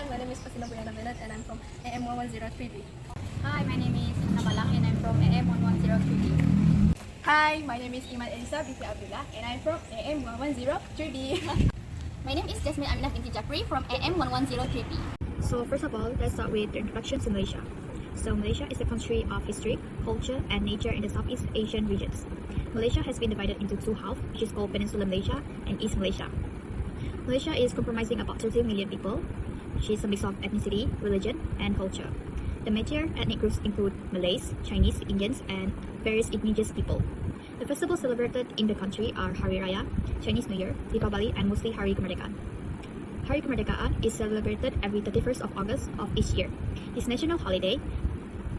my name is and I'm from AM1103B. Hi, my name is Nabalang and I'm from AM1103B. Hi, my name is Iman Elisa binti Abdullah and I'm from AM1103B. My name is Jasmine Aminah binti Japri from AM1103B. So first of all, let's start with the introduction to Malaysia. So Malaysia is a country of history, culture and nature in the Southeast Asian regions. Malaysia has been divided into two halves, which is called Peninsular Malaysia and East Malaysia. Malaysia is comprising about 30 million people, which is a mix of ethnicity, religion and culture. The major ethnic groups include Malays, Chinese, Indians and various indigenous people. The festivals celebrated in the country are Hari Raya, Chinese New Year, Deepavali and mostly Hari Kemerdekaan. Hari Kemerdekaan is celebrated every 31st of August of each year. This national holiday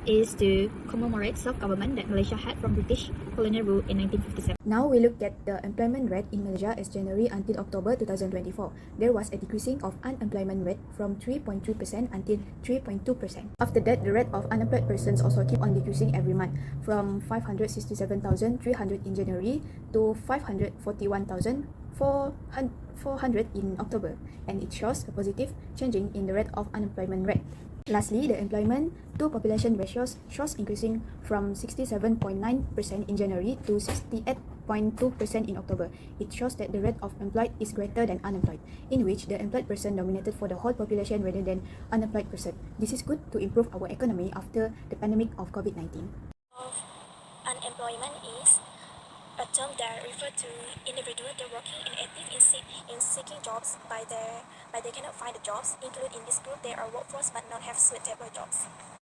is to commemorate self-government that Malaysia had from British colonial rule in 1957. Now we look at the employment rate in Malaysia as January until October 2024. There was a decreasing of unemployment rate from 3.3% until 3.2%. After that, the rate of unemployed persons also keep on decreasing every month from 567,300 in January to 541,400 in October, and it shows a positive changing in the rate of unemployment rate. Lastly, the employment to population ratios shows increasing from 67.9% in January to 68.2% in October. It shows that the rate of employed is greater than unemployed, in which the employed person dominated for the whole population rather than unemployed person. This is good to improve our economy after the pandemic of COVID-19. Unemployment is a term that refers to individuals that are working and active in seeking jobs but they cannot find the jobs. Included in this group, there are workforce but not have suitable jobs.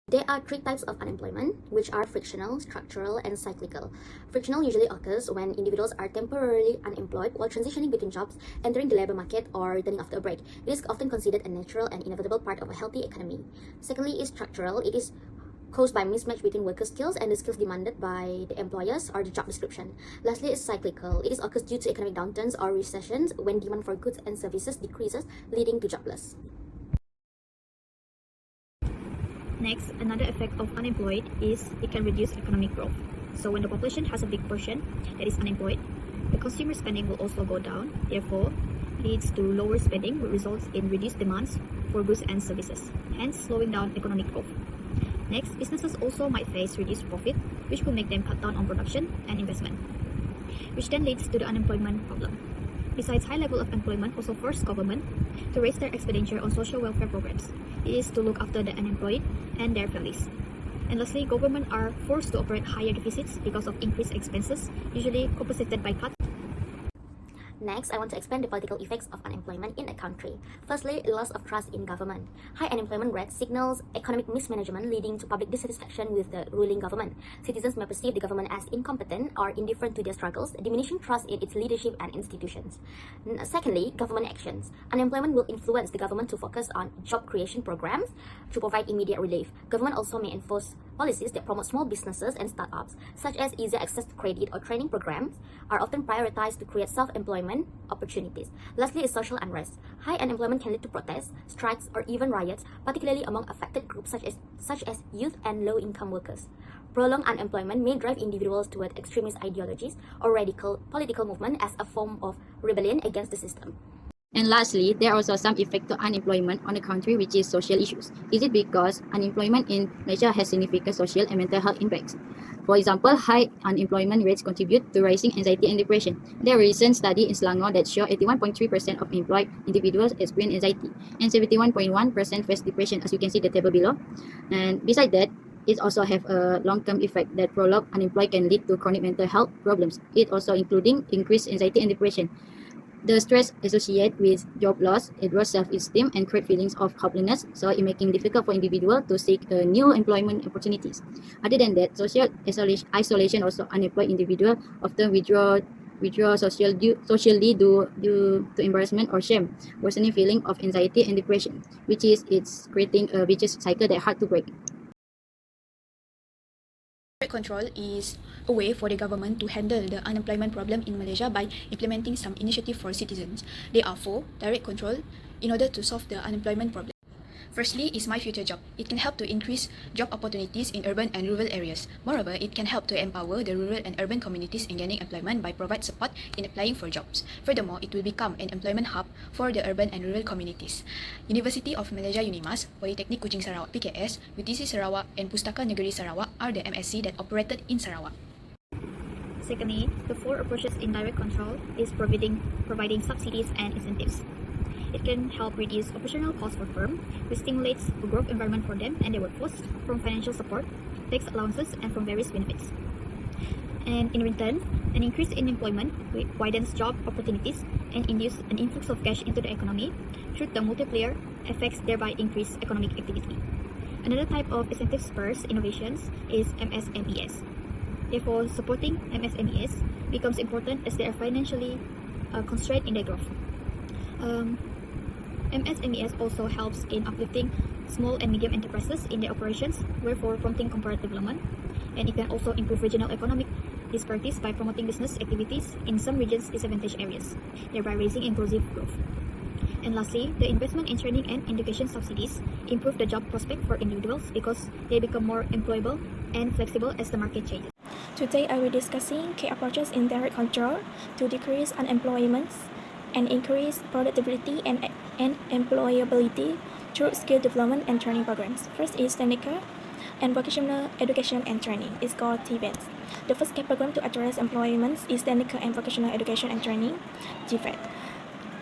There are three types of unemployment, which are frictional, structural, and cyclical. Frictional usually occurs when individuals are temporarily unemployed while transitioning between jobs, entering the labor market, or returning after a break. It is often considered a natural and inevitable part of a healthy economy. Secondly, is structural. It is caused by mismatch between worker skills and the skills demanded by the employers or the job description. Lastly, is cyclical. It is occurs due to economic downturns or recessions when demand for goods and services decreases, leading to jobless. Next, another effect of unemployed is it can reduce economic growth. So when the population has a big portion that is unemployed, the consumer spending will also go down, therefore leads to lower spending, which results in reduced demands for goods and services, hence slowing down economic growth. Next, businesses also might face reduced profit, which will make them cut down on production and investment, which then leads to the unemployment problem. Besides, high level of employment also force government to raise their expenditure on social welfare programs. It is to look after the unemployed and their families. And lastly, government are forced to operate higher deficits because of increased expenses, usually compensated by cuts. Next, I want to explain the political effects of unemployment in a country. Firstly, loss of trust in government. High unemployment rate signals economic mismanagement leading to public dissatisfaction with the ruling government. Citizens may perceive the government as incompetent or indifferent to their struggles, diminishing trust in its leadership and institutions. Secondly, government actions. Unemployment will influence the government to focus on job creation programs to provide immediate relief. Government also may enforce policies that promote small businesses and startups, such as easier access to credit or training programs, are often prioritized to create self-employment opportunities. Lastly is social unrest. High unemployment can lead to protests, strikes, or even riots, particularly among affected groups such as youth and low-income workers. Prolonged unemployment may drive individuals toward extremist ideologies or radical political movement as a form of rebellion against the system. And lastly, there are also some effect to unemployment on the country, which is social issues. Is it because unemployment in Malaysia has significant social and mental health impacts? For example, high unemployment rates contribute to rising anxiety and depression. There are recent study in Selangor that show 81.3% of employed individuals experience anxiety and 71.1% face depression, as you can see the table below. And besides that, it also have a long-term effect that prolonged unemployment can lead to chronic mental health problems. It also including increased anxiety and depression. The stress associated with job loss, it erodes self-esteem and create feelings of helplessness, so it making it difficult for individuals to seek new employment opportunities. Other than that, social isolation also unemployed individuals often withdraw socially due to embarrassment or shame, worsening feeling of anxiety and depression, which is it's creating a vicious cycle that hard to break. Control is a way for the government to handle the unemployment problem in Malaysia by implementing some initiative for citizens. There are 4 direct control in order to solve the unemployment problem. Firstly is My Future Job. It can help to increase job opportunities in urban and rural areas. Moreover, it can help to empower the rural and urban communities in gaining employment by providing support in applying for jobs. Furthermore, it will become an employment hub for the urban and rural communities. University of Malaysia Unimas, Polytechnic Kuching Sarawak PKS, UTC Sarawak, and Pustaka Negeri Sarawak are the MSc that operated in Sarawak. Secondly, the fourth approach is indirect control is providing subsidies and incentives. It can help reduce operational costs for firms, which stimulates a growth environment for them and their workforce from financial support, tax allowances, and from various benefits. And in return, an increase in employment widens job opportunities and induces an influx of cash into the economy through the multiplier effects, thereby increase economic activity. Another type of incentive spurs innovations is MSMEs. Therefore, supporting MSMEs becomes important as they are financially constrained in their growth. MSMEs also helps in uplifting small and medium enterprises in their operations, wherefore prompting corporate development, and it can also improve regional economic disparities by promoting business activities in some regions' disadvantaged areas, thereby raising inclusive growth. And lastly, the investment in training and education subsidies improve the job prospect for individuals because they become more employable and flexible as the market changes. Today I will be discussing key approaches in direct control to decrease unemployment and increase productivity and employability through skill development and training programs. First is technical and vocational education and training. It's called TVET. The first key program to address employment is technical and vocational education and training, TVET.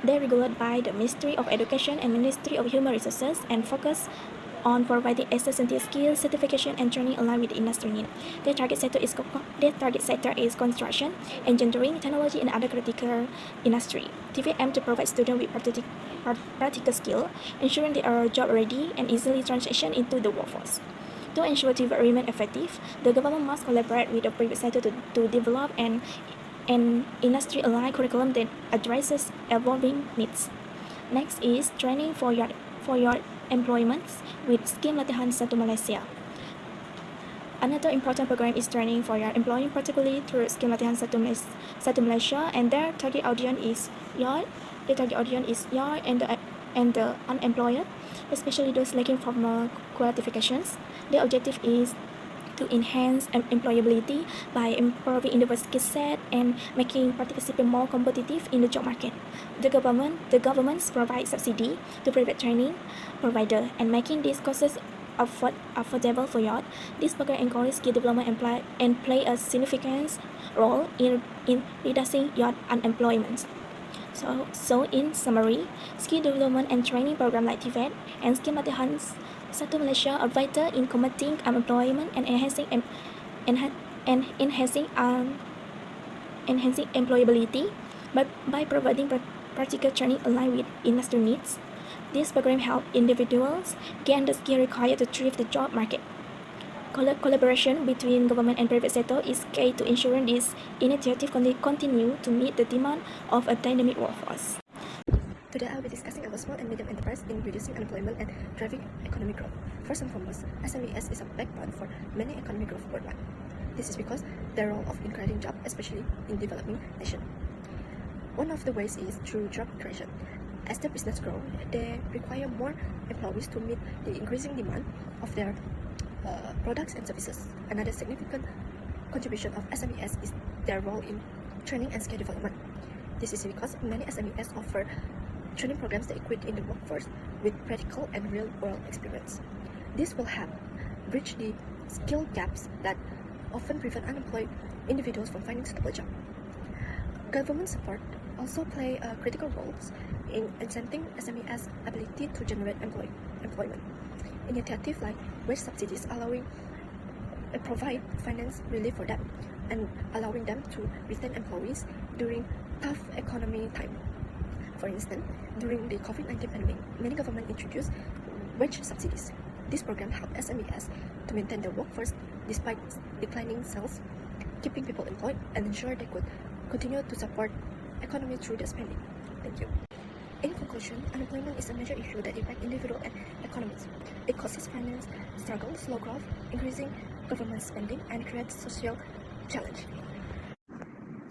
They are regulated by the Ministry of Education and Ministry of Human Resources and focus on providing essential skills, certification, and training aligned with the industry need. Their target sector is construction, engineering, technology, and other critical industry. TV aim to provide students with practical skill, ensuring they are job ready and easily transition into the workforce. To ensure TV remain effective, the government must collaborate with the private sector to develop an industry-aligned curriculum that addresses evolving needs. Next is training for your employment with Scheme Latihan Satu Malaysia. Another important program is training for your employment, particularly through Scheme Latihan Satu Malaysia, and their target audience is young. The target audience is young and the unemployed, especially those lacking formal qualifications. The objective is to enhance employability by improving individual skill set and making participants more competitive in the job market. The government provides subsidy to private training provider and making these courses affordable for youth. This program encourages skill development and play a significant role in reducing youth unemployment. So in summary, skill development and training program like TVET and Scheme Latihan Satu Malaysia are vital in combating unemployment and enhancing employability by providing practical training aligned with industry needs. This program helps individuals gain the skill required to thrive the job market. Collaboration between government and private sector is key to ensuring this initiative continue to meet the demand of a dynamic workforce. Today I will be discussing about small and medium enterprise in reducing unemployment and driving economic growth. First and foremost, SMEs is a backbone for many economic growth worldwide. This is because their role of creating jobs, especially in developing nations. One of the ways is through job creation. As the business grows, they require more employees to meet the increasing demand of their products and services. Another significant contribution of SMEs is their role in training and skill development. This is because many SMEs offer training programs that equip in the workforce with practical and real-world experience. This will help bridge the skill gaps that often prevent unemployed individuals from finding suitable jobs. Government support also play critical roles in incenting SMEs' ability to generate employment. Initiatives like wage subsidies provide finance relief for them and allowing them to retain employees during tough economy time. For instance, during the COVID-19 pandemic, many governments introduced wage subsidies. This program helped SMEs to maintain their workforce despite declining sales, keeping people employed, and ensure they could continue to support economy through their spending. Thank you. In conclusion, unemployment is a major issue that impacts individual and economies. It causes finance struggle, slow growth, increasing government spending, and creates social challenge.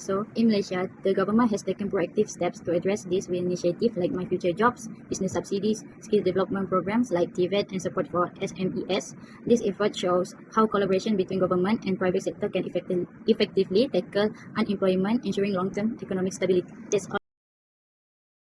So, in Malaysia, the government has taken proactive steps to address this with initiatives like My Future Jobs, business subsidies, skill development programs like TVET, and support for SMEs. This effort shows how collaboration between government and private sector can effectively tackle unemployment, ensuring long-term economic stability. That's all.